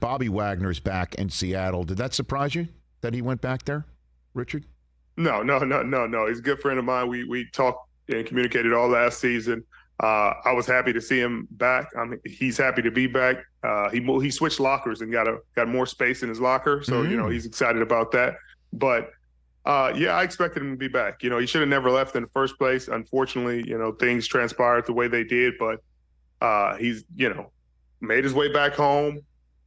Bobby Wagner's back in Seattle. Did that surprise you that he went back there, Richard? No. He's a good friend of mine. We talked and communicated all last season. I was happy to see him back. I mean, he's happy to be back. He switched lockers and got more space in his locker, so he's excited about that. But yeah, I expected him to be back. He should have never left in the first place. Unfortunately, things transpired the way they did. But he's made his way back home,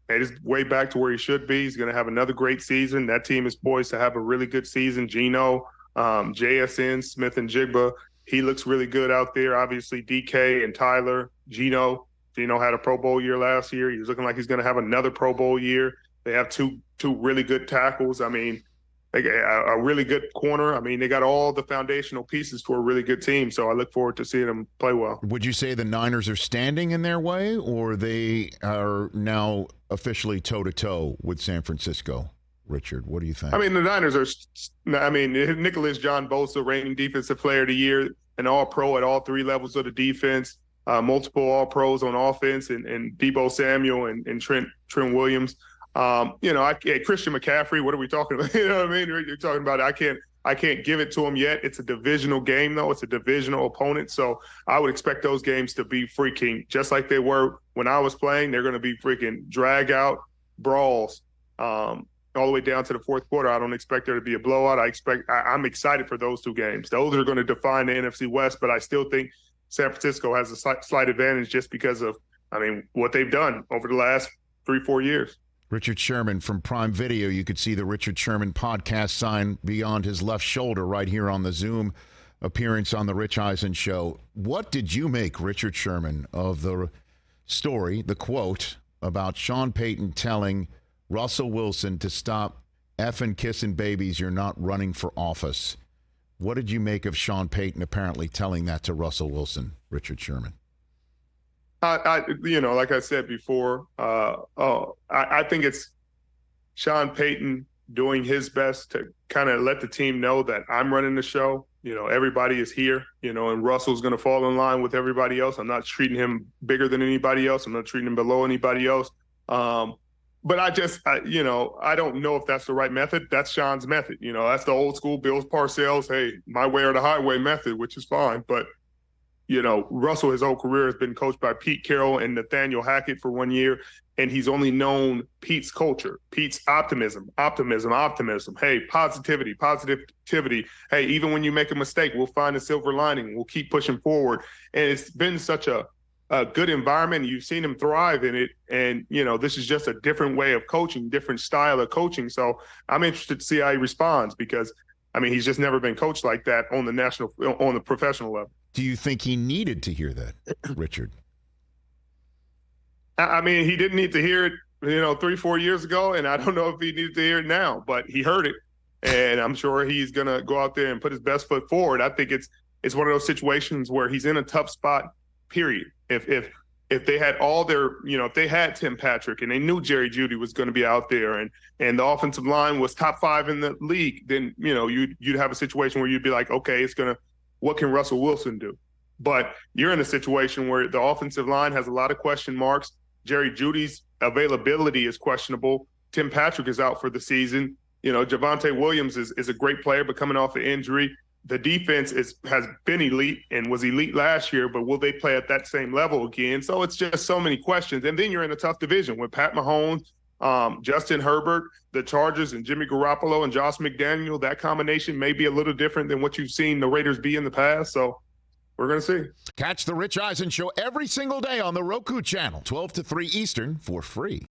made his way back to where he should be. He's going to have another great season. That team is poised to have a really good season. Geno, JSN, Smith and Jigba. He looks really good out there. Obviously, DK and Tyler, Geno had a Pro Bowl year last year. He's looking like he's going to have another Pro Bowl year. They have two really good tackles. I mean, a really good corner. I mean, they got all the foundational pieces for a really good team. So I look forward to seeing them play well. Would you say the Niners are standing in their way, or they are now officially toe-to-toe with San Francisco? Richard, what do you think? I mean, the Niners are Nicholas John Bosa, reigning defensive player of the year, an all-pro at all three levels of the defense, multiple all-pros on offense, and Deebo Samuel and Trent Williams. Christian McCaffrey, what are we talking about? You know what I mean? You're talking about it. I can't give it to him yet. It's a divisional game, though. It's a divisional opponent. So I would expect those games to be freaking, just like they were when I was playing. They're going to be freaking drag-out brawls. All the way down to the fourth quarter. I don't expect there to be a blowout. I'm excited for those two games. Those are going to define the NFC West, but I still think San Francisco has a slight advantage just because of, what they've done over the last 3-4 years. Richard Sherman from Prime Video. You could see the Richard Sherman podcast sign beyond his left shoulder right here on the Zoom appearance on the Rich Eisen Show. What did you make, Richard Sherman, of the story, the quote about Sean Payton telling Russell Wilson to stop effing kissing babies, you're not running for office? What did you make of Sean Payton apparently telling that to Russell Wilson, Richard Sherman? Like I said before, I think it's Sean Payton doing his best to kind of let the team know that I'm running the show. Everybody is here, and Russell's going to fall in line with everybody else. I'm not treating him bigger than anybody else. I'm not treating him below anybody else. But I don't know if that's the right method. That's Sean's method. That's the old school Bill Parcells, hey, my way or the highway method, which is fine. But, Russell, his whole career has been coached by Pete Carroll and Nathaniel Hackett for 1 year. And he's only known Pete's culture, Pete's optimism. Hey, positivity. Hey, even when you make a mistake, we'll find a silver lining. We'll keep pushing forward. And it's been such a good environment. You've seen him thrive in it. And, this is just a different way of coaching, different style of coaching. So I'm interested to see how he responds because, he's just never been coached like that on the professional level. Do you think he needed to hear that, Richard? He didn't need to hear it, 3-4 years ago. And I don't know if he needed to hear it now, but he heard it. And I'm sure he's going to go out there and put his best foot forward. I think it's one of those situations where he's in a tough spot, period. If they had all their, if they had Tim Patrick and they knew Jerry Jeudy was going to be out there and the offensive line was top 5 in the league, then, you'd have a situation where you'd be like, okay, what can Russell Wilson do? But you're in a situation where the offensive line has a lot of question marks. Jerry Jeudy's availability is questionable. Tim Patrick is out for the season. Javonte Williams is a great player, but coming off an injury. The defense has been elite and was elite last year, but will they play at that same level again? So it's just so many questions. And then you're in a tough division with Pat Mahomes, Justin Herbert, the Chargers, and Jimmy Garoppolo and Josh McDaniel. That combination may be a little different than what you've seen the Raiders be in the past. So we're going to see. Catch the Rich Eisen Show every single day on the Roku channel, 12 to 3 Eastern, for free.